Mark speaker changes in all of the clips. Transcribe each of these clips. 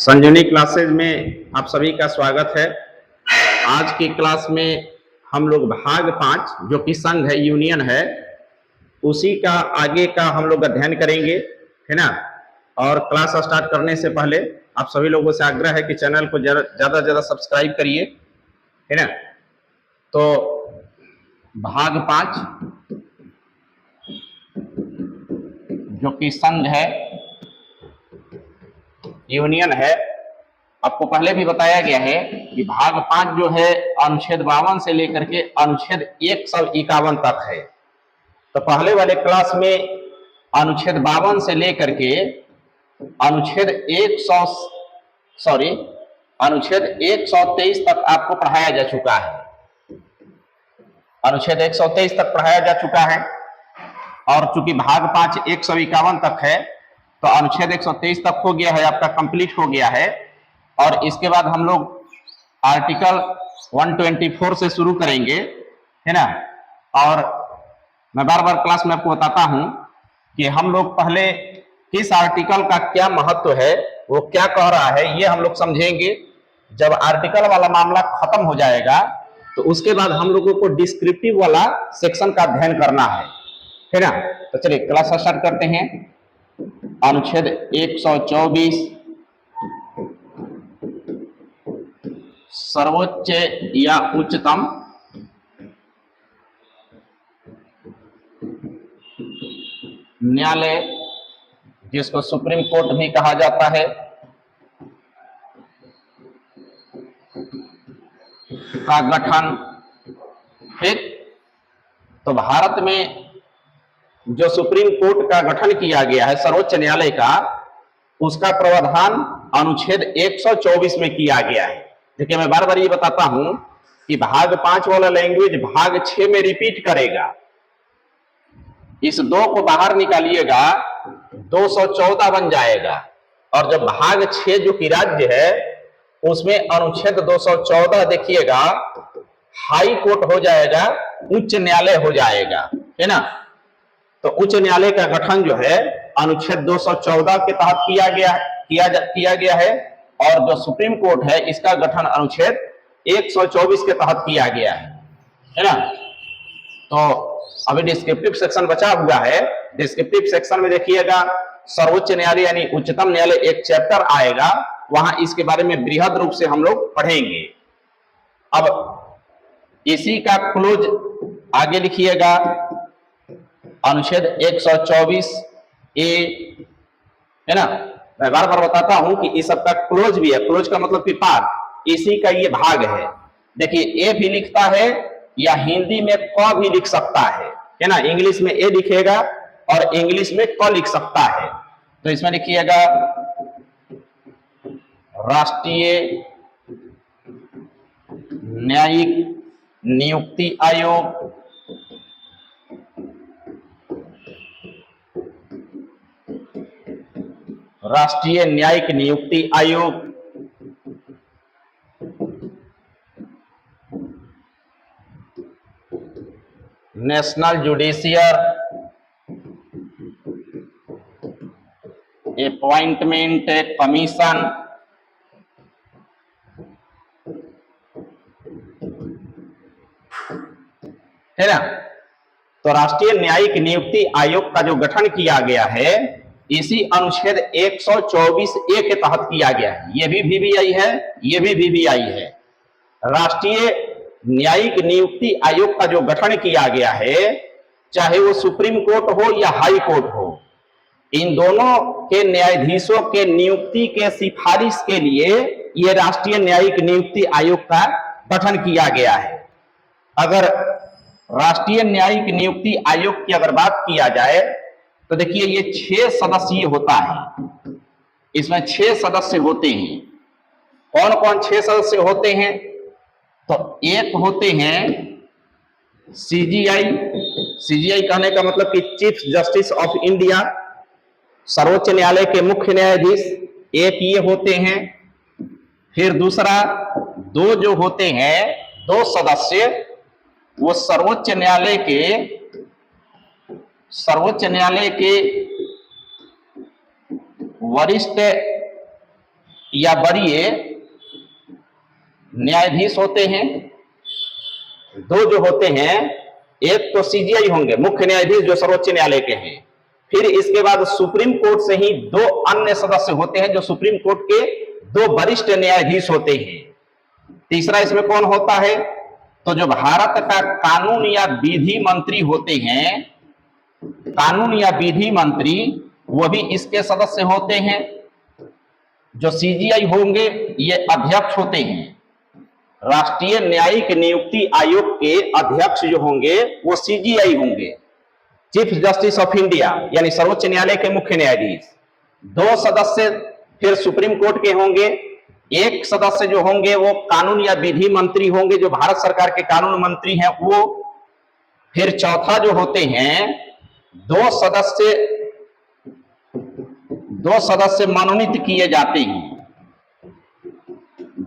Speaker 1: संजीवनी classes में आप सभी का स्वागत है। आज की क्लास में हम लोग भाग 5 जो कि संघ है, यूनियन है, उसी का आगे का हम लोग अध्ययन करेंगे, है ना। और क्लास स्टार्ट करने से पहले आप सभी लोगों से आग्रह है कि चैनल को ज़्यादा से ज़्यादा सब्सक्राइब करिए, है ना। तो भाग 5 जो कि संघ है, यूनियन है, आपको पहले भी बताया गया है कि भाग 5 जो है अनुच्छेद 52 से लेकर के अनुच्छेद 151 तक है। तो पहले वाले क्लास में अनुच्छेद 52 से लेकर के अनुच्छेद 123 तक आपको पढ़ाया जा चुका है। अनुच्छेद 123 तक पढ़ाया जा चुका है और चूंकि भाग 5 151 तक है तो अनुच्छेद 123 तक हो गया है, आपका कंप्लीट हो गया है। और इसके बाद हम लोग आर्टिकल 124 से शुरू करेंगे, है ना। और मैं बार बार क्लास में आपको बताता हूं कि हम लोग पहले किस आर्टिकल का क्या महत्व है, वो क्या कह रहा है, ये हम लोग समझेंगे। जब आर्टिकल वाला मामला खत्म हो जाएगा तो उसके बाद हम लोगों को डिस्क्रिप्टिव वाला सेक्शन का अध्ययन करना है ना। तो चलिए क्लास स्टार्ट करते हैं। अनुच्छेद 124 सर्वोच्च या उच्चतम न्यायालय, जिसको सुप्रीम कोर्ट भी कहा जाता है, का गठन। ठीक, तो भारत में जो सुप्रीम कोर्ट का गठन किया गया है, सर्वोच्च न्यायालय का, उसका प्रावधान अनुच्छेद 124 में किया गया है। देखिए मैं बार बार ये बताता हूं कि भाग 5 वाला लैंग्वेज भाग 6 में रिपीट करेगा। इस 2 को बाहर निकालिएगा 214 बन जाएगा। और जब भाग 6 जो कि राज्य है उसमें अनुच्छेद 214 देखिएगा हाई कोर्ट हो जाएगा, उच्च न्यायालय हो जाएगा, है ना। तो उच्च न्यायालय का गठन जो है अनुच्छेद 214 के तहत किया गया है और जो सुप्रीम कोर्ट है इसका गठन अनुच्छेद 124 के तहत किया गया है ना। तो अभी डिस्क्रिप्टिव सेक्शन बचा हुआ है। डिस्क्रिप्टिव सेक्शन में देखिएगा सर्वोच्च न्यायालय यानी उच्चतम न्यायालय एक चैप्टर आएगा, वहां इसके बारे में बृहद रूप से हम लोग पढ़ेंगे। अब इसी का क्लोज आगे लिखिएगा, अनुच्छेद 124 ए, है ना। मैं बार बार बताता हूं कि इस सबका क्लोज भी है। क्लोज का मतलब कि पार्ट, इसी का ये भाग है। देखिए ए भी लिखता है या हिंदी में क भी लिख सकता है ना। इंग्लिश में ए लिखेगा और इंग्लिश में क लिख सकता है। तो इसमें लिखिएगा राष्ट्रीय न्यायिक नियुक्ति आयोग, राष्ट्रीय न्यायिक नियुक्ति आयोग, नेशनल जुडिशियल अपॉइंटमेंट कमीशन, है ना। तो राष्ट्रीय न्यायिक नियुक्ति आयोग का जो गठन किया गया है इसी अनुच्छेद 124 ए के तहत किया गया है। ये भी वीवीआई है, ये भी वीवीआई है। राष्ट्रीय न्यायिक नियुक्ति आयोग का जो गठन किया गया है, चाहे वो सुप्रीम कोर्ट हो या हाई कोर्ट हो, इन दोनों के न्यायाधीशों के नियुक्ति के सिफारिश के लिए यह राष्ट्रीय न्यायिक नियुक्ति आयोग का गठन किया गया है। अगर राष्ट्रीय न्यायिक नियुक्ति आयोग की अगर बात किया जाए तो देखिए ये 6 सदस्यीय होता है। इसमें 6 सदस्य होते हैं। कौन कौन 6 सदस्य होते हैं? तो एक होते हैं सीजीआई। सीजीआई कहने का मतलब कि चीफ जस्टिस ऑफ इंडिया, सर्वोच्च न्यायालय के मुख्य न्यायाधीश, एक ये होते हैं। फिर दूसरा 2 जो होते हैं 2 सदस्य, वो सर्वोच्च न्यायालय के वरिष्ठ या वरीय न्यायाधीश होते हैं। दो जो होते हैं, एक तो सीजीआई होंगे, मुख्य न्यायाधीश जो सर्वोच्च न्यायालय के हैं। फिर इसके बाद सुप्रीम कोर्ट से ही दो अन्य सदस्य होते हैं जो सुप्रीम कोर्ट के दो वरिष्ठ न्यायाधीश होते हैं। तीसरा इसमें कौन होता है? तो जो भारत का कानून या विधि मंत्री होते हैं, कानून या विधि मंत्री, वो भी इसके सदस्य होते हैं। जो सीजीआई होंगे ये अध्यक्ष होते हैं। राष्ट्रीय न्यायिक नियुक्ति आयोग के अध्यक्ष जो होंगे वो सीजीआई होंगे, चीफ जस्टिस ऑफ इंडिया, यानी सर्वोच्च न्यायालय के मुख्य न्यायाधीश। दो सदस्य फिर सुप्रीम कोर्ट के होंगे। एक सदस्य जो होंगे वो कानून या विधि मंत्री होंगे, जो भारत सरकार के कानून मंत्री हैं वो। फिर चौथा जो होते हैं, दो सदस्य मनोनीत किए जाते हैं।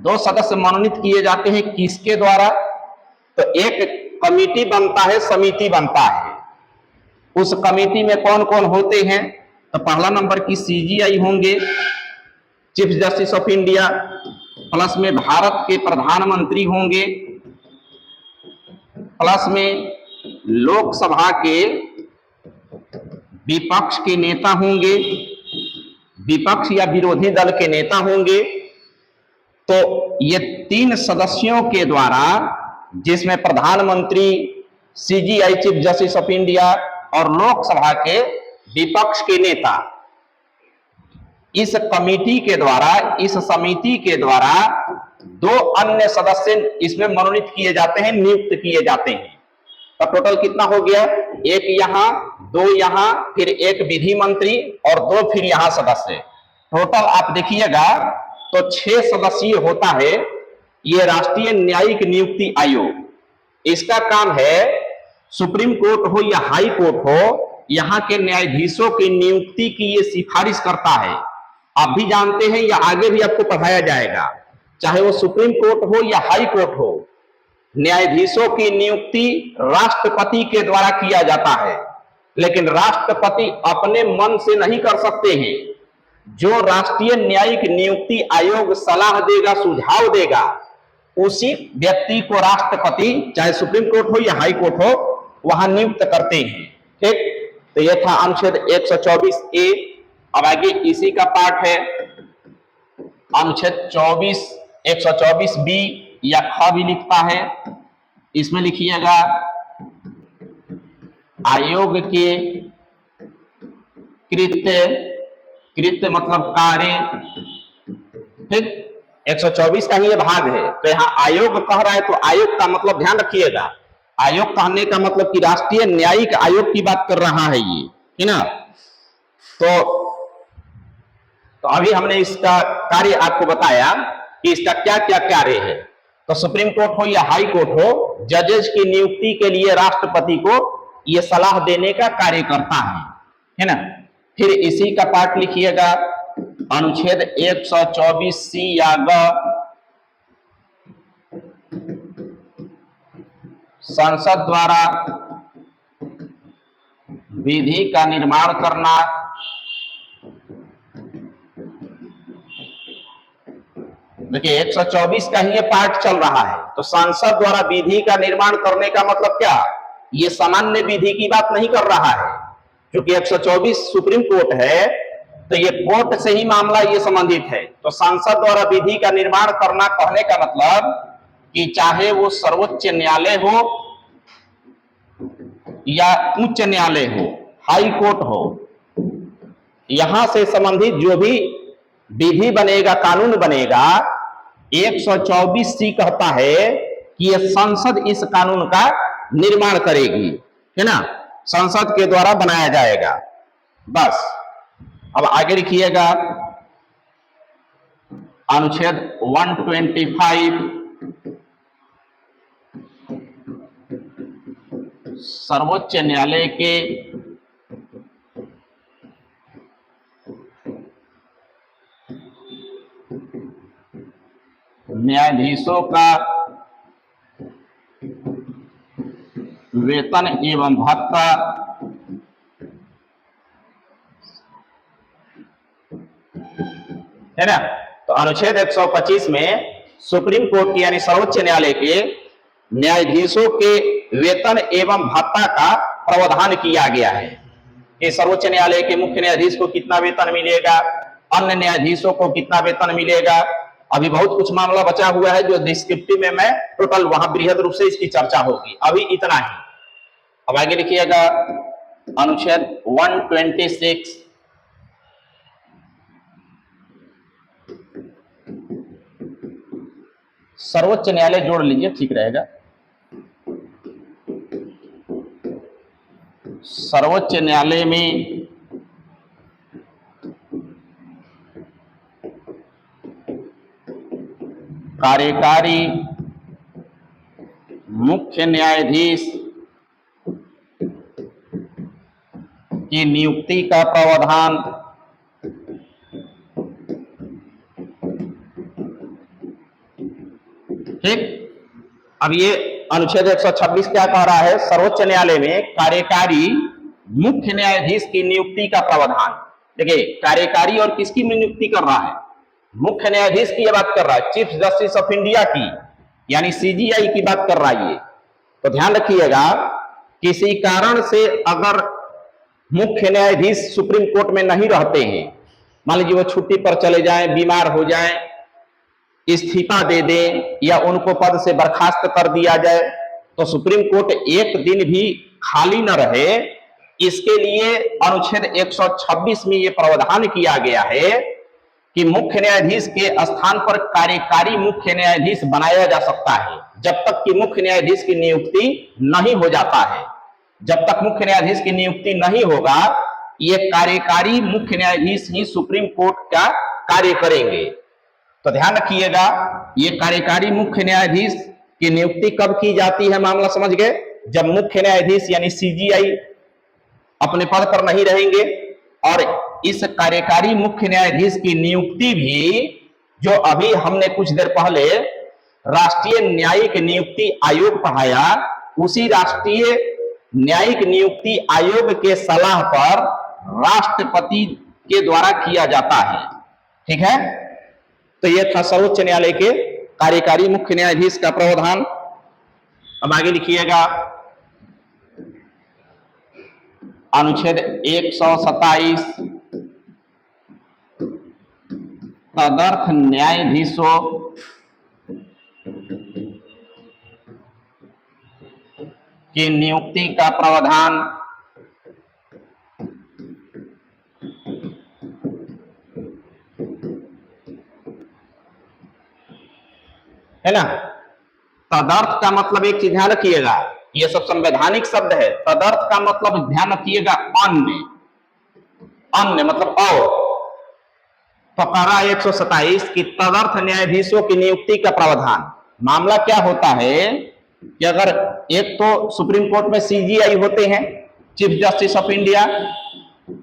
Speaker 1: दो सदस्य मनोनीत किए जाते हैं किसके द्वारा? तो एक कमेटी बनता है, समिति बनता है। उस कमेटी में कौन कौन होते हैं? तो पहला नंबर की सीजीआई होंगे, chief justice of India, plus में भारत के प्रधानमंत्री होंगे, प्लस में लोकसभा के विपक्ष के नेता होंगे, विपक्ष या विरोधी दल के नेता होंगे। तो ये तीन सदस्यों के द्वारा, जिसमें प्रधानमंत्री, CGI chief justice of India और लोकसभा के विपक्ष के नेता, इस कमेटी के द्वारा, इस समिति के द्वारा दो अन्य सदस्य इसमें मनोनीत किए जाते हैं, नियुक्त किए जाते हैं। तो टोटल कितना हो गया? एक यहां, दो यहां, फिर एक विधि मंत्री और दो फिर यहां सदस्य। टोटल आप देखिएगा तो 6 सदस्यीय होता है ये राष्ट्रीय न्यायिक नियुक्ति आयोग। इसका काम है सुप्रीम कोर्ट हो या हाई कोर्ट हो, यहां के न्यायाधीशों की नियुक्ति की ये सिफारिश करता है। आप भी जानते हैं या आगे भी आपको पढ़ाया जाएगा, चाहे वो सुप्रीम कोर्ट हो या हाई कोर्ट हो, न्यायाधीशों की नियुक्ति राष्ट्रपति के द्वारा किया जाता है। लेकिन राष्ट्रपति अपने मन से नहीं कर सकते हैं। जो राष्ट्रीय न्यायिक नियुक्ति आयोग सलाह देगा, सुझाव देगा, उसी व्यक्ति को राष्ट्रपति, चाहे सुप्रीम कोर्ट हो या हाई कोर्ट हो, वहां नियुक्त करते हैं। ठीक, तो यह था अनुच्छेद 124A। अब आगे इसी का पाठ है अनुच्छेद 124B या ख भी लिखता है। इसमें लिखिएगा आयोग के कृत्य मतलब कार्य। ठीक, 124 का ही ये भाग है। तो यहां आयोग कह रहा है तो आयोग का मतलब ध्यान रखिएगा, आयोग कहने का मतलब कि राष्ट्रीय न्यायिक आयोग की बात कर रहा है ये, है ना। तो अभी हमने इसका कार्य आपको बताया कि इसका क्या क्या कार्य है। तो सुप्रीम कोर्ट हो या हाई कोर्ट हो, जजेस की नियुक्ति के लिए राष्ट्रपति को यह सलाह देने का कार्य करता है ना। फिर इसी का पाठ लिखिएगा अनुच्छेद 124C या ग, संसद द्वारा विधि का निर्माण करना। देखिए 124 का ही ये पाठ चल रहा है। तो संसद द्वारा विधि का निर्माण करने का मतलब क्या? ये सामान्य विधि की बात नहीं कर रहा है, क्योंकि 124 सुप्रीम कोर्ट है तो ये कोर्ट से ही मामला ये संबंधित है। तो संसद द्वारा विधि का निर्माण करना कहने का मतलब कि चाहे वो सर्वोच्च न्यायालय हो या उच्च न्यायालय हो, हाई कोर्ट हो, यहां से संबंधित जो भी विधि बनेगा, कानून बनेगा, 124C कहता है कि यह संसद इस कानून का निर्माण करेगी, है ना, संसद के द्वारा बनाया जाएगा। बस अब आगे लिखिएगा अनुच्छेद 125 सर्वोच्च न्यायालय के न्यायाधीशों का वेतन एवं भत्ता है ना। तो तो अनुच्छेद 125 में सुप्रीम कोर्ट की यानी सर्वोच्च न्यायालय के न्यायाधीशों के वेतन एवं भत्ता का प्रावधान किया गया है कि सर्वोच्च न्यायालय के मुख्य न्यायाधीश को कितना वेतन मिलेगा, अन्य न्यायाधीशों को कितना वेतन मिलेगा। अभी बहुत कुछ मामला बचा हुआ है जो डिस्क्रिप्टिव में मैं टोटल वहां बृहद रूप से इसकी चर्चा होगी, अभी इतना ही। अब आगे लिखिएगा अनुच्छेद 126 सर्वोच्च न्यायालय जोड़ लीजिए, ठीक रहेगा। सर्वोच्च न्यायालय में कार्यकारी मुख्य न्यायाधीश की नियुक्ति का प्रावधान ठीक। अब ये अनुच्छेद 126 क्या कह रहा है, सर्वोच्च न्यायालय में कार्यकारी मुख्य न्यायाधीश की नियुक्ति का प्रावधान। देखिए कार्यकारी और किसकी नियुक्ति कर रहा है, मुख्य न्यायाधीश की बात कर रहा है, चीफ जस्टिस ऑफ इंडिया की यानी सीजीआई की बात कर रहा है ये। तो ध्यान रखिएगा किसी कारण से अगर मुख्य न्यायाधीश सुप्रीम कोर्ट में नहीं रहते हैं, मान लीजिए वो छुट्टी पर चले जाएं, बीमार हो जाएं, इस्तीफा दे दें या उनको पद से बर्खास्त कर दिया जाए, तो सुप्रीम कोर्ट एक दिन भी खाली न रहे, इसके लिए अनुच्छेद 126 में यह प्रावधान किया गया है कि मुख्य न्यायाधीश के स्थान पर कार्यकारी मुख्य न्यायाधीश बनाया जा सकता है जब तक कि मुख्य न्यायाधीश की नियुक्ति नहीं हो जाता है। जब तक मुख्य न्यायाधीश की नियुक्ति नहीं होगा, ये कार्यकारी मुख्य न्यायाधीश ही सुप्रीम कोर्ट का कार्य करेंगे। तो ध्यान रखिएगा ये कार्यकारी मुख्य न्यायाधीश की नियुक्ति कब की जाती है, मामला समझ गए, जब मुख्य न्यायाधीश यानी सीजीआई अपने पद पर नहीं रहेंगे। और इस कार्यकारी मुख्य न्यायाधीश की नियुक्ति भी जो अभी हमने कुछ देर पहले राष्ट्रीय न्यायिक नियुक्ति आयोग पढ़ाया, उसी राष्ट्रीय न्यायिक नियुक्ति आयोग के सलाह पर राष्ट्रपति के द्वारा किया जाता है। ठीक है, तो यह था सर्वोच्च न्यायालय के कार्यकारी मुख्य न्यायाधीश का प्रावधान। अब आगे लिखिएगा अनुच्छेद 127 तदर्थ न्यायाधीशों की नियुक्ति का प्रावधान। है ना, तदर्थ का मतलब एक चीज ध्यान रखिएगा, ये सब संवैधानिक शब्द है। तदर्थ का मतलब ध्यान रखिएगा अन्य, अन्य मतलब और। तो पारा 127 की तदर्थ न्यायाधीशों की नियुक्ति का प्रावधान। मामला क्या होता है कि अगर एक तो सुप्रीम कोर्ट में सीजीआई होते हैं, चीफ जस्टिस ऑफ इंडिया,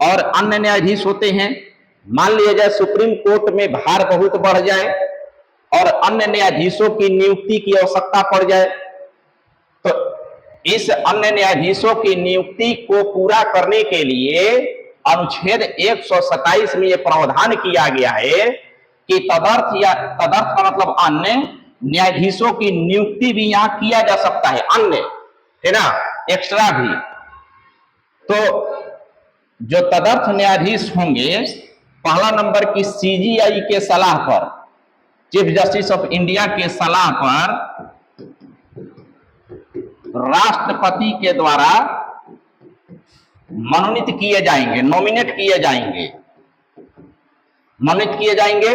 Speaker 1: और अन्य न्यायाधीश होते हैं। मान लिया जाए सुप्रीम कोर्ट में भार बहुत बढ़ जाए और अन्य न्यायाधीशों की नियुक्ति की आवश्यकता पड़ जाए, तो इस अन्य न्यायाधीशों की नियुक्ति को पूरा करने के लिए अनुच्छेद 127 में यह प्रावधान किया गया है कि तदर्थ या तदर्थ का मतलब अन्य न्यायाधीशों की नियुक्ति भी यहां किया जा सकता है, अन्य, है ना, एक्स्ट्रा भी। तो जो तदर्थ न्यायाधीश होंगे, पहला नंबर की सीजीआई के सलाह पर, चीफ जस्टिस ऑफ इंडिया के सलाह पर राष्ट्रपति के द्वारा मनोनीत किए जाएंगे, नॉमिनेट किए जाएंगे, मनोनीत किए जाएंगे।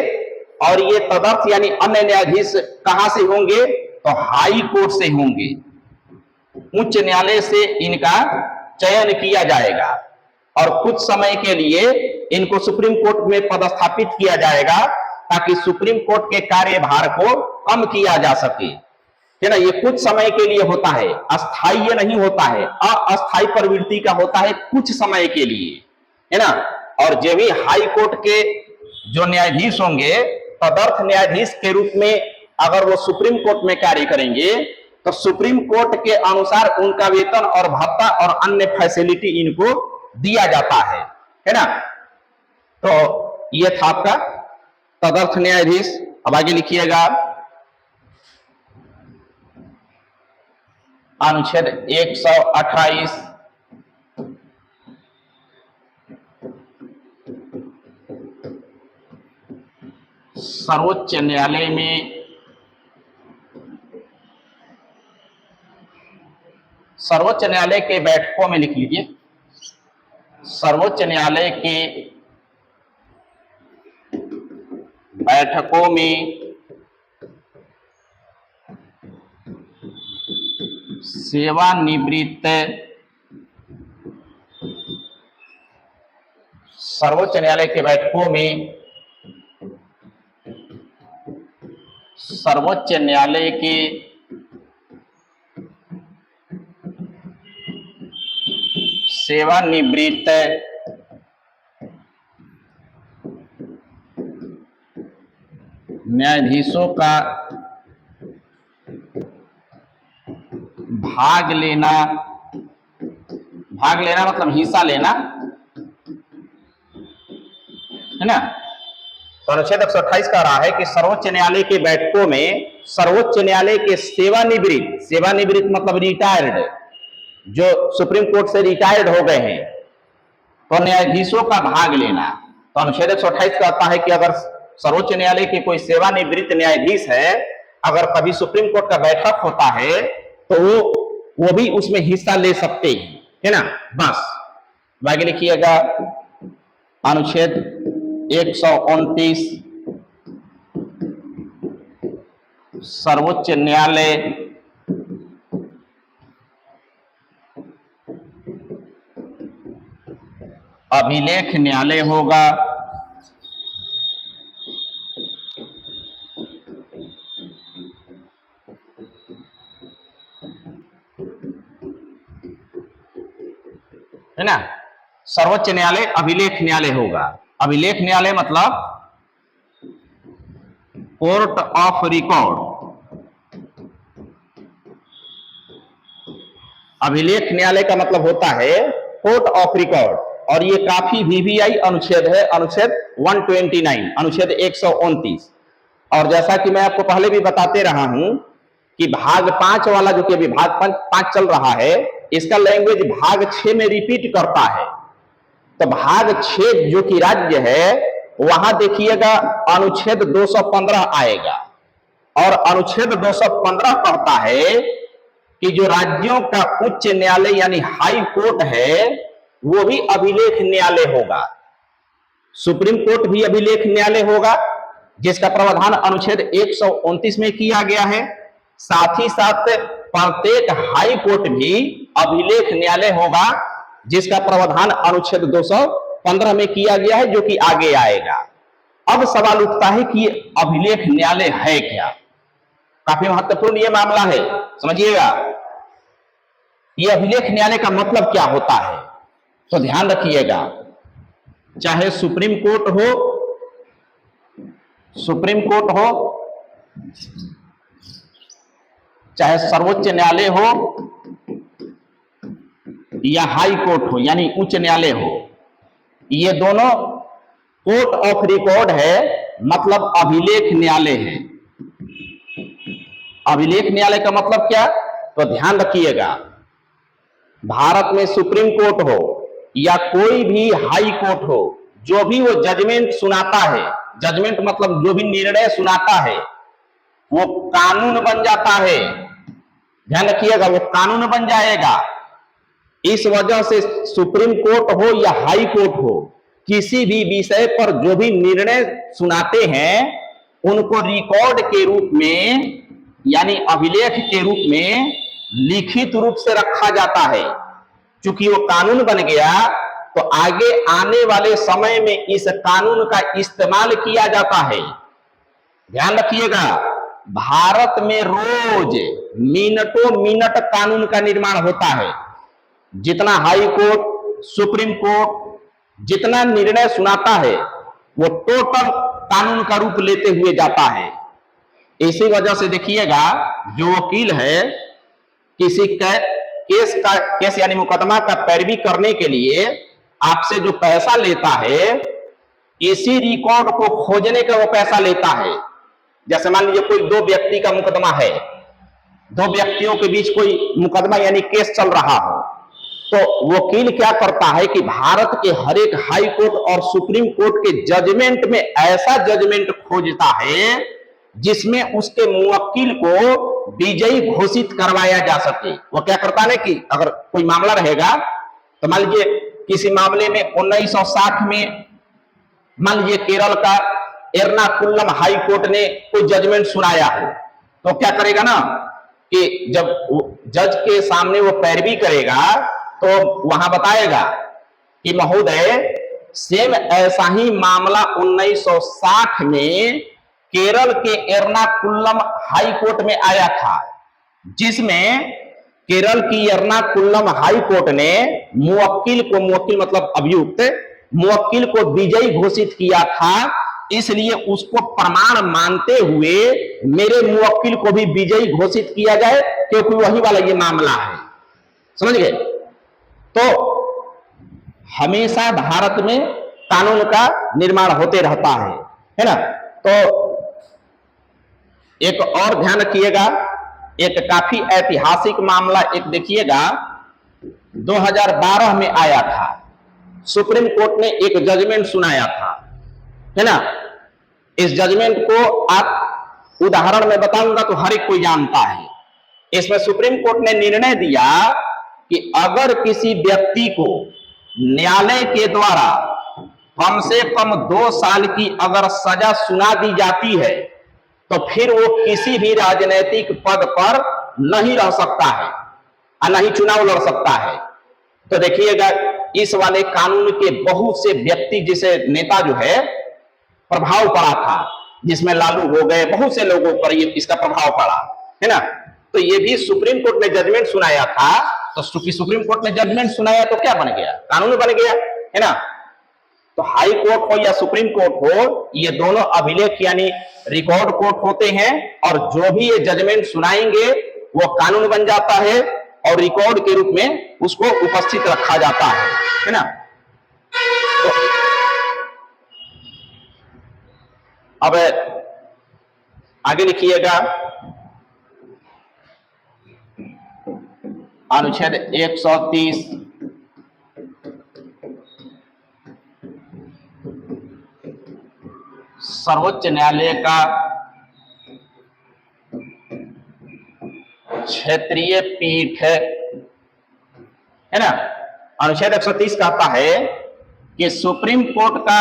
Speaker 1: और ये तदर्थ यानी अन्य न्यायाधीश कहां से होंगे, तो हाई कोर्ट से होंगे, उच्च न्यायालय से इनका चयन किया जाएगा और कुछ समय के लिए इनको सुप्रीम कोर्ट में पदस्थापित किया जाएगा ताकि सुप्रीम कोर्ट के कार्यभार को कम किया जा सके, है ना। ये कुछ समय के लिए होता है, अस्थायी नहीं होता है, अस्थायी प्रवृत्ति का होता है, कुछ समय के लिए, है ना। और जो भी हाई कोर्ट के जो न्यायाधीश होंगे, तदर्थ न्यायाधीश के रूप में अगर वो सुप्रीम कोर्ट में कार्य करेंगे तो सुप्रीम कोर्ट के अनुसार उनका वेतन और भत्ता और अन्य फैसिलिटी इनको दिया जाता है ना। तो ये था आपका तदर्थ न्यायाधीश। अब आगे लिखिएगा अनुच्छेद 128 सर्वोच्च न्यायालय में सर्वोच्च न्यायालय के बैठकों में लिख लीजिए, सर्वोच्च न्यायालय के बैठकों में सेवानिवृत्त सर्वोच्च न्यायालय के बैठकों में सर्वोच्च न्यायालय के सेवानिवृत्त न्यायाधीशों का भाग लेना मतलब हिस्सा लेना है ना। तो अनुच्छेद 128 कह रहा है कि सर्वोच्च न्यायालय के बैठकों में सर्वोच्च न्यायालय के सेवानिवृत्त मतलब रिटायर्ड, जो सुप्रीम कोर्ट से रिटायर्ड हो गए हैं, तो न्यायाधीशों का भाग लेना। तो अनुच्छेद 128 कहता है कि अगर सर्वोच्च न्यायालय के कोई सेवानिवृत्त न्यायाधीश है, अगर कभी सुप्रीम कोर्ट का बैठक होता है तो वो भी उसमें हिस्सा ले सकते हैं, है ना। बस आगे लिखिएगा अनुच्छेद 129 सर्वोच्च न्यायालय अभिलेख न्यायालय होगा। है ना, सर्वोच्च न्यायालय अभिलेख न्यायालय होगा। अभिलेख न्यायालय मतलब कोर्ट ऑफ रिकॉर्ड। अभिलेख न्यायालय का मतलब होता है कोर्ट ऑफ रिकॉर्ड, और ये काफी वीवीआई अनुच्छेद है, अनुच्छेद 129, अनुच्छेद 129। और जैसा कि मैं आपको पहले भी बताते रहा हूं कि भाग 5 वाला जो कि अभी भाग 5 चल रहा है, इसका लैंग्वेज भाग 6 में रिपीट करता है। तो भाग 6 जो कि राज्य है, वहां देखिएगा अनुच्छेद 215 आएगा, और अनुच्छेद 215 कहता है कि जो राज्यों का उच्च न्यायालय यानी हाई कोर्ट है, वो भी अभिलेख न्यायालय होगा। सुप्रीम कोर्ट भी अभिलेख न्यायालय होगा, जिसका प्रावधान अनुच्छेद 129 में किया गया है। साथ ही साथ प्रत्येक हाई कोर्ट भी अभिलेख न्यायालय होगा, जिसका प्रावधान अनुच्छेद 215 में किया गया है, जो कि आगे आएगा। अब सवाल उठता है कि ये अभिलेख न्यायालय है क्या। काफी महत्वपूर्ण ये मामला है, समझिएगा। ये अभिलेख न्यायालय का मतलब क्या होता है, तो ध्यान रखिएगा। चाहे सुप्रीम कोर्ट हो, चाहे सर्वोच्च न्यायालय हो या हाई कोर्ट हो यानी उच्च न्यायालय हो, ये दोनों कोर्ट ऑफ रिकॉर्ड है, मतलब अभिलेख न्यायालय है। अभिलेख न्यायालय का मतलब क्या, तो ध्यान रखिएगा। भारत में सुप्रीम कोर्ट हो या कोई भी हाई कोर्ट हो, जो भी वो जजमेंट सुनाता है, जजमेंट मतलब जो भी निर्णय सुनाता है, वो कानून बन जाता है। ध्यान रखिएगा, वो कानून बन जाएगा। इस वजह से सुप्रीम कोर्ट हो या हाई कोर्ट हो, किसी भी विषय पर जो भी निर्णय सुनाते हैं, उनको रिकॉर्ड के रूप में यानी अभिलेख के रूप में लिखित रूप से रखा जाता है। चूंकि वो कानून बन गया, तो आगे आने वाले समय में इस कानून का इस्तेमाल किया जाता है। ध्यान रखिएगा, भारत में रोज मिनटों मिनट कानून का निर्माण होता है। जितना हाई कोर्ट, सुप्रीम कोर्ट जितना निर्णय सुनाता है, वो टोटल कानून का रूप लेते हुए जाता है। इसी वजह से देखिएगा, जो वकील है किसी केस यानी मुकदमा का पैरवी करने के लिए आपसे जो पैसा लेता है, इसी रिकॉर्ड को खोजने का वो पैसा लेता है। जैसे मान लीजिए कोई दो व्यक्ति का मुकदमा है, दो व्यक्तियों के बीच कोई मुकदमा यानी केस चल रहा हो, तो वकील क्या करता है कि भारत के हर एक हाई कोर्ट और सुप्रीम कोर्ट के जजमेंट में ऐसा जजमेंट खोजता है जिसमें उसके मुवक्किल को विजयी घोषित करवाया जा सके। वो क्या करता है कि अगर कोई मामला रहेगा तो मान लीजिए किसी मामले में 1960 में मान लीजिए केरल का एर्नाकुलम हाई कोर्ट ने कोई जजमेंट सुनाया हो, तो क्या करेगा ना कि जब जज के सामने वो पैरवी करेगा तो वहां बताएगा कि महोदय सेम ऐसा ही मामला 1960 में केरल के एर्नाकुलम हाई कोर्ट में आया था, जिसमें केरल की एर्नाकुलम हाई कोर्ट ने मुवक्किल मतलब अभियुक्त मुवक्किल को विजयी घोषित किया था, इसलिए उसको प्रमाण मानते हुए मेरे मुवक्किल को भी विजयी घोषित किया जाए, क्योंकि वही वाला ये मामला है। समझ गए? तो हमेशा भारत में कानून का निर्माण होते रहता है ना। तो एक और ध्यान रखिएगा, एक काफी ऐतिहासिक मामला एक देखिएगा 2012 में आया था। सुप्रीम कोर्ट ने एक जजमेंट सुनाया था, है ना। इस जजमेंट को आप उदाहरण में बताऊंगा तो हर एक कोई जानता है। इसमें सुप्रीम कोर्ट ने निर्णय दिया कि अगर किसी व्यक्ति को न्यायालय के द्वारा कम से कम 2 साल की अगर सजा सुना दी जाती है तो फिर वो किसी भी राजनीतिक पद पर नहीं रह सकता है और नहीं चुनाव लड़ सकता है। तो देखिएगा इस वाले कानून के बहुत से व्यक्ति जिसे नेता जो है प्रभाव पड़ा था, जिसमें लालू हो गए, बहुत से लोगों पर ये इसका प्रभाव पड़ा, है ना। तो ये भी सुप्रीम कोर्ट ने जजमेंट सुनाया था, तो सुप्रीम कोर्ट ने जजमेंट सुनाया तो क्या बन गया? कानून बन गया, है ना। तो हाई कोर्ट हो या सुप्रीम कोर्ट हो, ये दोनों अभिलेख यानी रिकॉर्ड कोर्ट होते हैं, और जो भी ये जजमेंट सुनाएंगे वो कानून बन जाता है और रिकॉर्ड के रूप में उसको उपस्थित रखा जाता है ना। तो अब आगे लिखिएगा, अनुच्छेद 130 सर्वोच्च न्यायालय का क्षेत्रीय पीठ है ना। अनुच्छेद 130 कहता है कि सुप्रीम कोर्ट का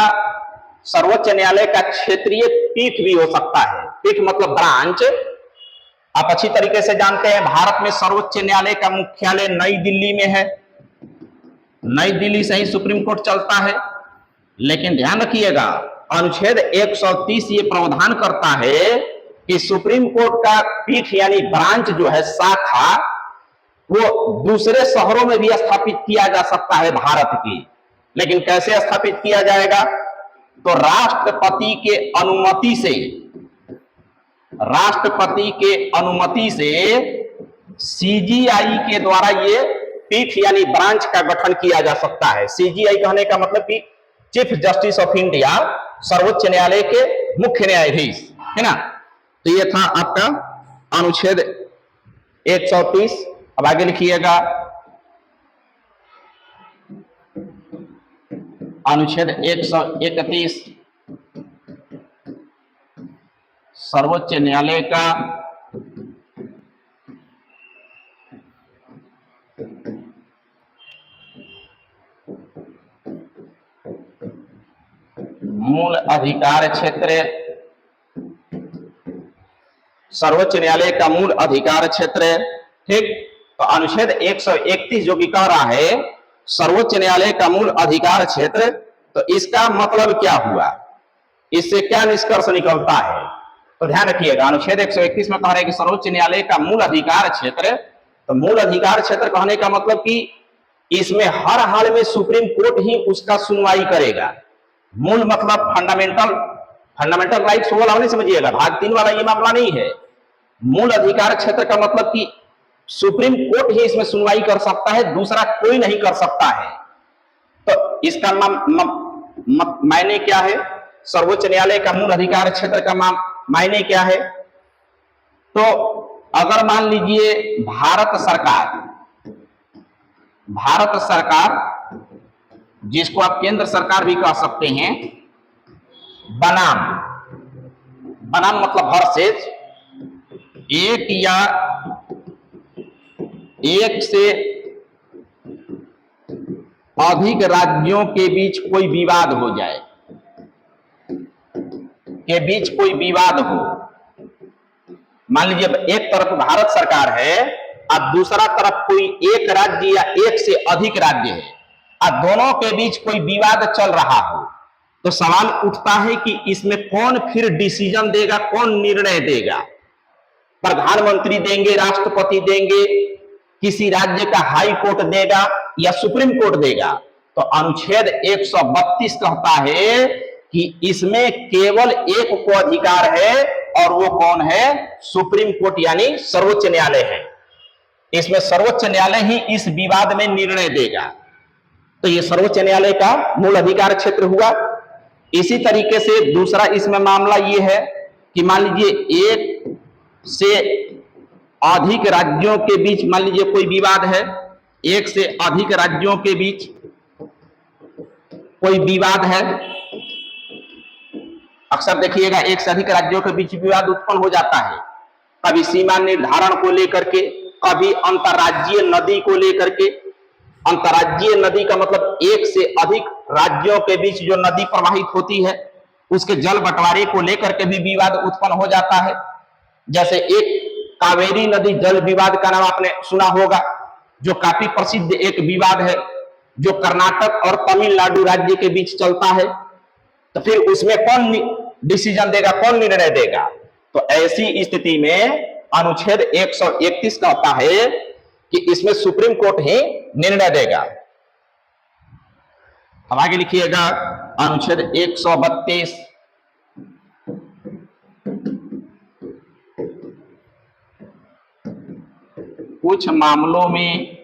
Speaker 1: सर्वोच्च न्यायालय का क्षेत्रीय पीठ भी हो सकता है। पीठ मतलब ब्रांच। आप अच्छी तरीके से जानते हैं भारत में सर्वोच्च न्यायालय का मुख्यालय नई दिल्ली में है, नई दिल्ली से ही सुप्रीम कोर्ट चलता है। लेकिन ध्यान रखिएगा अनुच्छेद 130 ये प्रावधान करता है कि सुप्रीम कोर्ट का पीठ यानी ब्रांच जो है, शाखा, वो दूसरे शहरों में भी स्थापित किया जा सकता है भारत की। लेकिन कैसे स्थापित किया जाएगा? तो राष्ट्रपति के अनुमति से सीजीआई के द्वारा ये पीठ यानी ब्रांच का गठन किया जा सकता है। सीजीआई कहने का मतलब कि चीफ जस्टिस ऑफ इंडिया, सर्वोच्च न्यायालय के मुख्य न्यायाधीश, है ना। तो ये था आपका अनुच्छेद 130। अब आगे लिखिएगा अनुच्छेद 131 सर्वोच्च न्यायालय का मूल अधिकार क्षेत्र। सर्वोच्च न्यायालय का मूल अधिकार क्षेत्र, ठीक। तो अनुच्छेद 131 जो भी कह रहा है सर्वोच्च न्यायालय का मूल अधिकार क्षेत्र, तो इसका मतलब क्या हुआ, इससे क्या निष्कर्ष निकलता है? तो ध्यान रखिएगा अनुच्छेद 131 में कह रहे हैं कि सर्वोच्च न्यायालय का मूल अधिकार क्षेत्र। तो मूल अधिकार क्षेत्र कहने का मतलब कि इसमें हर हाल में सुप्रीम कोर्ट ही उसका सुनवाई करेगा। मूल मतलब फंडामेंटल राइट्स वाला नहीं समझिएगा, भाग 3 वाला ये मामला नहीं है। मूल अधिकार क्षेत्र का मतलब कि सुप्रीम कोर्ट ही इसमें सुनवाई कर सकता है, दूसरा कोई नहीं कर सकता है। तो इसका मायने क्या है, सर्वोच्च न्यायालय का मूल अधिकार क्षेत्र का मायने क्या है। तो अगर मान लीजिए भारत सरकार जिसको आप केंद्र सरकार भी कह सकते हैं, बनाम बनाम मतलब वर्सेस एक से अधिक राज्यों के बीच कोई विवाद हो जाए, हो, मान लीजिए एक तरफ भारत सरकार है और दूसरा तरफ कोई एक राज्य या एक से अधिक राज्य है और दोनों के बीच कोई विवाद चल रहा हो, तो सवाल उठता है कि इसमें कौन फिर डिसीजन देगा, कौन निर्णय देगा। प्रधानमंत्री देंगे, राष्ट्रपति देंगे, किसी राज्य का हाई कोर्ट देगा या सुप्रीम कोर्ट देगा। तो अनुच्छेद 132 कहता है कि इसमें केवल एक को अधिकार है और वो कौन है, सुप्रीम कोर्ट यानी सर्वोच्च न्यायालय है। इसमें सर्वोच्च न्यायालय ही इस विवाद में निर्णय देगा। तो ये सर्वोच्च न्यायालय का मूल अधिकार क्षेत्र हुआ। इसी तरीके से दूसरा इसमें मामला ये है कि मान लीजिए एक से अधिक राज्यों के बीच मान लीजिए कोई विवाद है, एक से अधिक राज्यों के बीच कोई विवाद है। अक्सर देखिएगा एक से अधिक राज्यों के बीच विवाद उत्पन्न हो जाता है, कभी सीमा निर्धारण को लेकर के, कभी अंतर्राज्यीय नदी को लेकर के। अंतर्राज्यीय नदी का मतलब एक से अधिक राज्यों के बीच जो नदी प्रवाहित होती है उसके जल बंटवारे को लेकर के भी विवाद उत्पन्न हो जाता है। जैसे एक कावेरी नदी जल विवाद का नाम आपने सुना होगा, जो काफी प्रसिद्ध एक विवाद है, जो कर्नाटक और तमिलनाडु राज्य के बीच चलता है। तो फिर उसमें कौन डिसीजन देगा, कौन निर्णय देगा। तो ऐसी स्थिति में अनुच्छेद 131 कहता है कि इसमें सुप्रीम कोर्ट ही निर्णय देगा। अब आगे लिखिएगा अनुच्छेद 132, कुछ मामलों में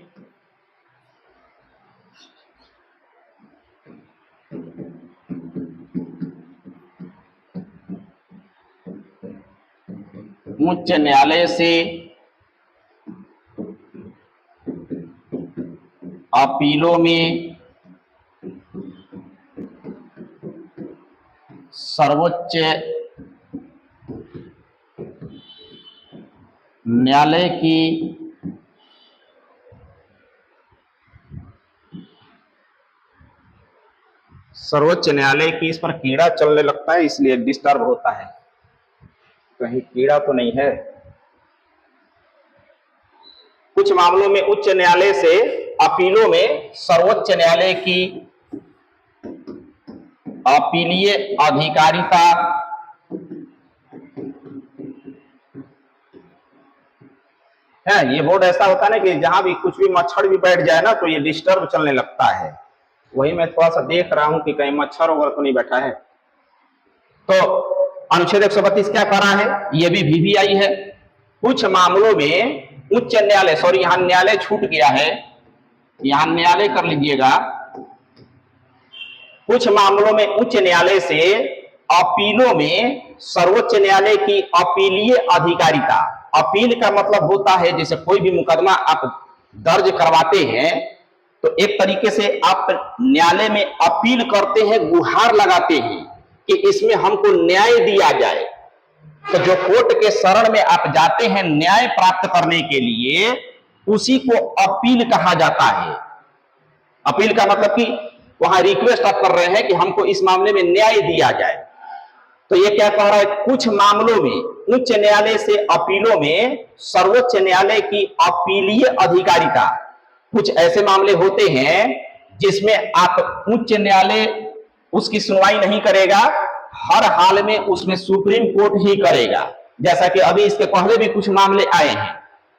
Speaker 1: उच्च न्यायालय से अपीलों में सर्वोच्च न्यायालय की इस पर कीड़ा चलने लगता है, इसलिए डिस्टर्ब होता है। कहीं कीड़ा तो नहीं है। कुछ मामलों में उच्च न्यायालय से अपीलों में सर्वोच्च न्यायालय की अपीलीय अधिकारिता है। ये बोर्ड ऐसा होता है ना कि जहां भी कुछ भी मच्छर भी बैठ जाए ना तो ये डिस्टर्ब चलने लगता है। वही मैं थोड़ा सा देख रहा हूं कि कहीं मच्छर वगैरह तो नहीं बैठा है। तो अनुच्छेद 132 क्या कर रहा है, ये भी VVI है। कुछ मामलों में उच्च न्यायालय, सॉरी यहां न्यायालय छूट गया है, यहां न्यायालय कर लीजिएगा। कुछ मामलों में उच्च न्यायालय से अपीलों में सर्वोच्च न्यायालय की अपीलीय अधिकारिता। अपील का मतलब होता है जैसे कोई भी मुकदमा आप दर्ज करवाते हैं तो एक तरीके से आप न्यायालय में अपील करते हैं, गुहार लगाते हैं कि इसमें हमको न्याय दिया जाए। तो जो कोर्ट के शरण में आप जाते हैं न्याय प्राप्त करने के लिए, उसी को अपील कहा जाता है। अपील का मतलब कि वहां रिक्वेस्ट आप कर रहे हैं कि हमको इस मामले में न्याय दिया जाए। तो ये क्या कह रहा है, कुछ मामलों में उच्च न्यायालय से अपीलों में सर्वोच्च न्यायालय की अपीलीय अधिकारिता। कुछ ऐसे मामले होते हैं जिसमें आप उच्च न्यायालय उसकी सुनवाई नहीं करेगा, हर हाल में उसमें सुप्रीम कोर्ट ही करेगा। जैसा कि अभी इसके पहले भी कुछ मामले आए हैं,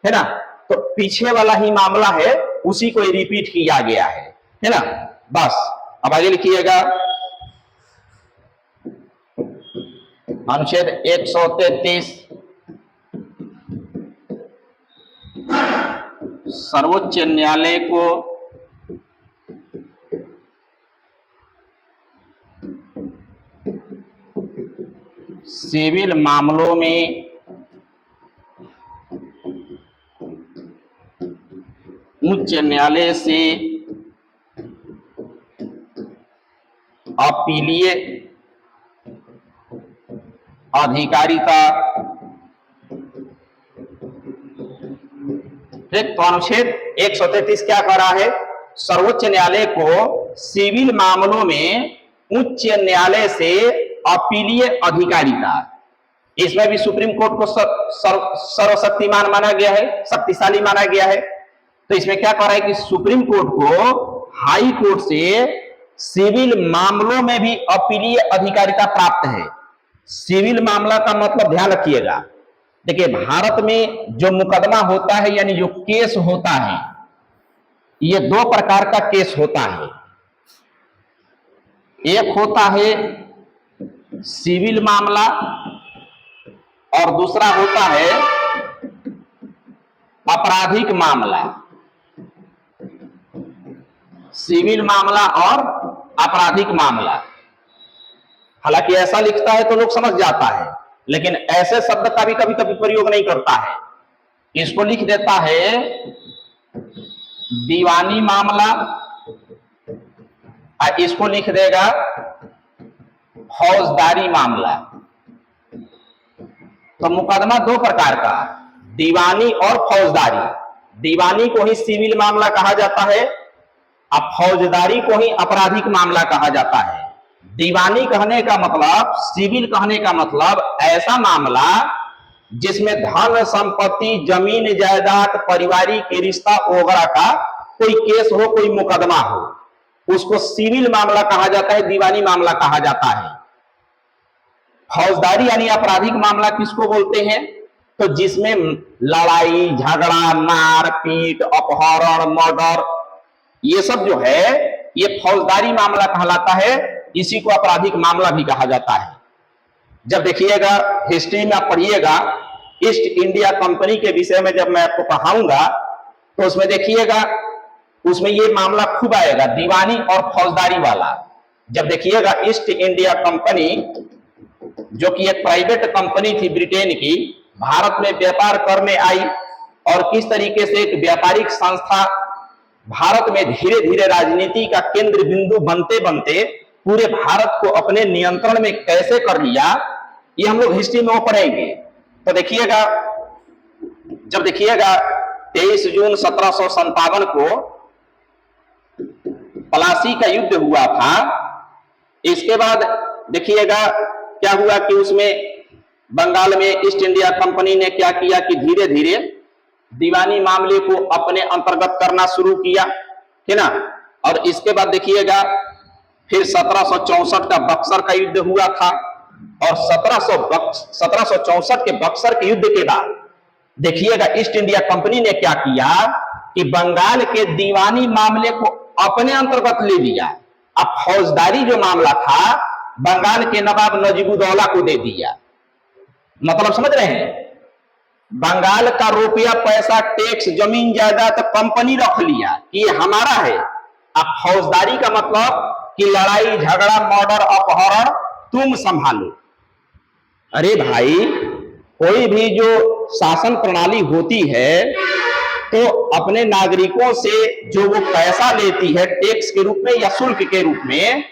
Speaker 1: है ना। तो पीछे वाला ही मामला है, उसी को रिपीट किया गया है ना। बस अब आगे लिखिएगा अनुच्छेद 133, सर्वोच्च न्यायालय को सिविल मामलों में उच्च न्यायालय से अपीलीय अधिकारिता। तो अनुच्छेद 133 क्या कह रहा है? सर्वोच्च न्यायालय को सिविल मामलों में उच्च न्यायालय से अपीलीय अधिकारिता, इसमें भी सुप्रीम कोर्ट को सर्वशक्तिमान माना गया है, शक्तिशाली माना गया है। तो इसमें क्या कह रहा है कि सुप्रीम कोर्ट को हाई कोर्ट से सिविल मामलों में भी अपीलीय अधिकारिता प्राप्त है। सिविल मामला का मतलब ध्यान रखिएगा, देखिए भारत में जो मुकदमा होता है यानी जो केस होता है, ये दो प्रकार का केस होता है। एक होता है सिविल मामला और दूसरा होता है आपराधिक मामला। सिविल मामला और आपराधिक मामला, हालांकि ऐसा लिखता है तो लोग समझ जाता है, लेकिन ऐसे शब्द का भी कभी कभी प्रयोग नहीं करता है। इसको लिख देता है दीवानी मामला और इसको लिख देगा फौजदारी मामला। तो मुकदमा दो प्रकार का, दीवानी और फौजदारी। दीवानी को ही सिविल मामला कहा जाता है और फौजदारी को ही आपराधिक मामला कहा जाता है। दीवानी कहने का मतलब, सिविल कहने का मतलब ऐसा मामला जिसमें धन संपत्ति, जमीन जायदाद, पारिवारिक रिश्ता वगैरह का कोई केस हो, कोई मुकदमा हो, उसको सिविल मामला कहा जाता है, दीवानी मामला कहा जाता है। फौजदारी यानी आपराधिक मामला किसको बोलते हैं? तो जिसमें लड़ाई झगड़ा, मारपीट, अपहरण, मर्डर, ये सब जो है ये फौजदारी मामला कहलाता है। इसी को आपराधिक मामला भी कहा जाता है। जब देखिएगा हिस्ट्री में आप पढ़िएगा, ईस्ट इंडिया कंपनी के विषय में जब मैं आपको पढ़ाऊंगा तो उसमें देखिएगा, उसमें ये मामला खूब आएगा, दीवानी और फौजदारी वाला। जब देखिएगा ईस्ट इंडिया कंपनी जो कि एक प्राइवेट कंपनी थी ब्रिटेन की, भारत में व्यापार करने आई और किस तरीके से एक व्यापारिक संस्था भारत में धीरे धीरे राजनीति का केंद्र बिंदु बनते बनते पूरे भारत को अपने नियंत्रण में कैसे कर लिया, ये हम लोग हिस्ट्री में वो पढ़ेंगे। तो देखिएगा, जब देखिएगा 23 जून 1757 को प्लासी का युद्ध हुआ था, इसके बाद देखिएगा क्या हुआ कि उसमें बंगाल में ईस्ट इंडिया कंपनी ने क्या किया कि धीरे धीरे दीवानी मामले को अपने अंतर्गत करना शुरू किया, है ना। और इसके बाद देखिएगा फिर 1764 का बक्सर का युद्ध हुआ था और 1764 के बक्सर के युद्ध के बाद देखिएगा ईस्ट इंडिया कंपनी ने क्या किया कि बंगाल के दीवानी मामले को अपने अंतर्गत ले लिया। अब फौजदारी जो मामला था बंगाल के नवाब नजीबुद्दौला को दे दिया। मतलब समझ रहे हैं, बंगाल का रुपया पैसा, टैक्स, जमीन जायदाद कंपनी रख लिया कि ये हमारा है। अब फौजदारी का मतलब कि लड़ाई झगड़ा, मर्डर, अपहरण तुम संभालो। अरे भाई, कोई भी जो शासन प्रणाली होती है तो अपने नागरिकों से जो वो पैसा लेती है टैक्स के रूप में या शुल्क के रूप में,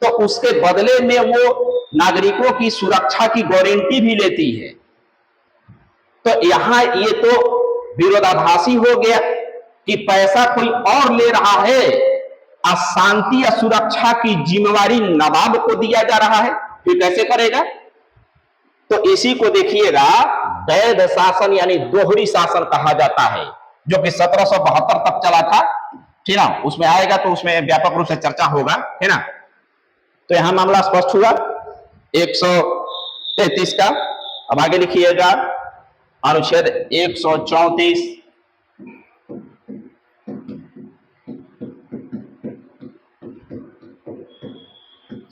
Speaker 1: तो उसके बदले में वो नागरिकों की सुरक्षा की गारंटी भी लेती है। तो यहां ये तो विरोधाभासी हो गया कि पैसा कोई और ले रहा है और शांति या सुरक्षा की जिम्मेवारी नवाब को दिया जा रहा है, फिर कैसे करेगा? तो इसी को देखिएगा वैध शासन यानी दोहरी शासन कहा जाता है, जो कि 1772 तक चला था, ठीक ना। उसमें आएगा तो उसमें व्यापक रूप से चर्चा होगा, है ना। तो यहां मामला स्पष्ट हुआ 133 का। अब आगे लिखिएगा अनुच्छेद 134,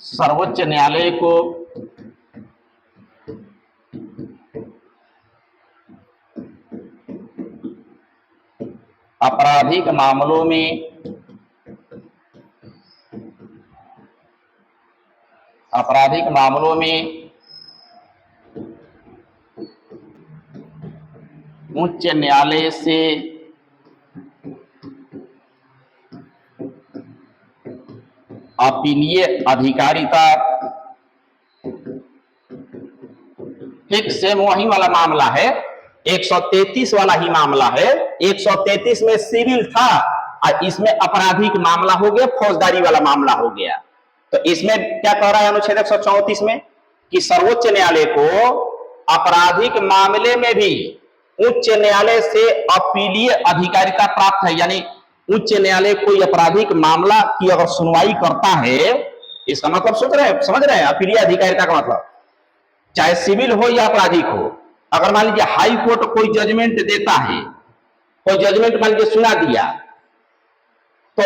Speaker 1: सर्वोच्च न्यायालय को आपराधिक मामलों में उच्च न्यायालय से अपीलीय अधिकारिता, ठीक सेम वही वाला मामला है, 133 वाला ही मामला है। 133 में सिविल था और इसमें आपराधिक मामला हो गया, फौजदारी वाला मामला हो गया। तो इसमें क्या कह रहा है अनुच्छेद 134 में कि सर्वोच्च न्यायालय को आपराधिक मामले में भी उच्च न्यायालय से अपीलीय अधिकारिता प्राप्त है। यानी उच्च न्यायालय कोई आपराधिक मामला की अगर सुनवाई करता है, इसका मतलब समझ रहे हैं अपीलीय अधिकारिता का मतलब, चाहे सिविल हो या आपराधिक हो। अगर मान लीजिए हाई कोर्ट कोई जजमेंट देता है, कोई जजमेंट मान लीजिए सुना दिया, तो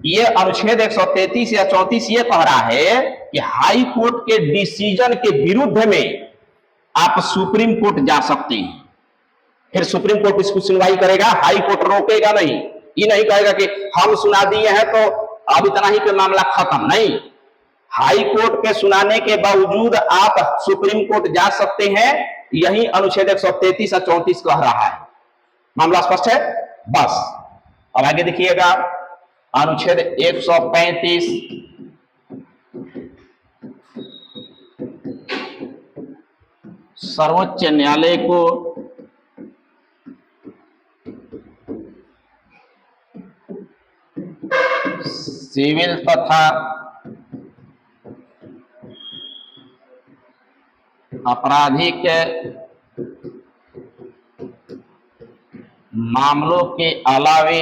Speaker 1: ये अनुच्छेद 133 या 34 ये कह रहा है कि हाई कोर्ट के डिसीजन के विरुद्ध में आप सुप्रीम कोर्ट जा सकते हैं। फिर सुप्रीम कोर्ट इसको सुनवाई करेगा, हाई कोर्ट रोकेगा नहीं। ये नहीं कहेगा कि हम सुना दिए हैं तो अब इतना ही पे मामला खत्म, नहीं। हाई कोर्ट के सुनाने के बावजूद आप सुप्रीम कोर्ट जा सकते हैं। यही अनुच्छेद 133 और 34 कह रहा है। मामला स्पष्ट है? बस अब आगे देखिएगा अनुच्छेद 135 सर्वोच्च न्यायालय को सिविल तथा आपराधिक मामलों के अलावे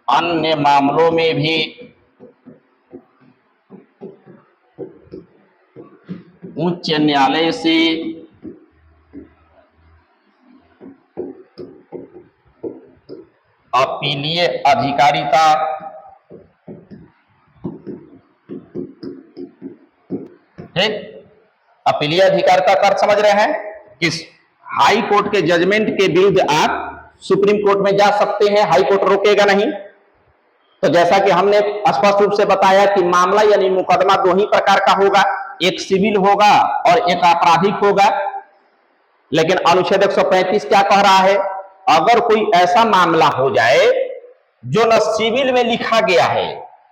Speaker 1: अन्य मामलों में भी उच्च न्यायालय से अपीलीय अधिकारिता ठीक, अपीलीय अधिकारिता का अर्थ समझ रहे हैं कि हाई कोर्ट के जजमेंट के विरुद्ध आप सुप्रीम कोर्ट में जा सकते हैं, हाई कोर्ट रोकेगा नहीं। तो जैसा कि हमने स्पष्ट रूप से बताया कि मामला यानी मुकदमा दो ही प्रकार का होगा, एक सिविल होगा और एक आपराधिक होगा। लेकिन अनुच्छेद 135 क्या कह रहा है, अगर कोई ऐसा मामला हो जाए जो न सिविल में लिखा गया है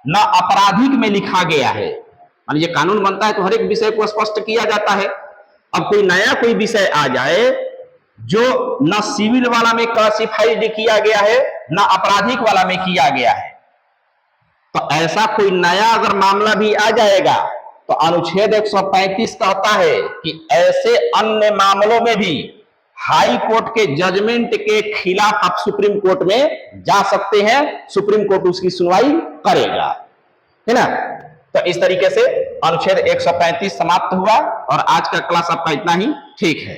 Speaker 1: न आपराधिक में लिखा गया है, मान लीजिए कानून बनता है तो हर एक विषय को स्पष्ट किया जाता है। अब कोई नया कोई विषय आ जाए जो न सिविल वाला में क्लासिफाइड किया गया है न आपराधिक वाला में किया गया है, तो ऐसा कोई नया अगर मामला भी आ जाएगा तो अनुच्छेद 135 कहता है कि ऐसे अन्य मामलों में भी हाई कोर्ट के जजमेंट के खिलाफ आप सुप्रीम कोर्ट में जा सकते हैं, सुप्रीम कोर्ट उसकी सुनवाई करेगा, है ना। तो इस तरीके से अनुच्छेद 135 समाप्त हुआ और आज का क्लास आपका इतना ही ठीक है।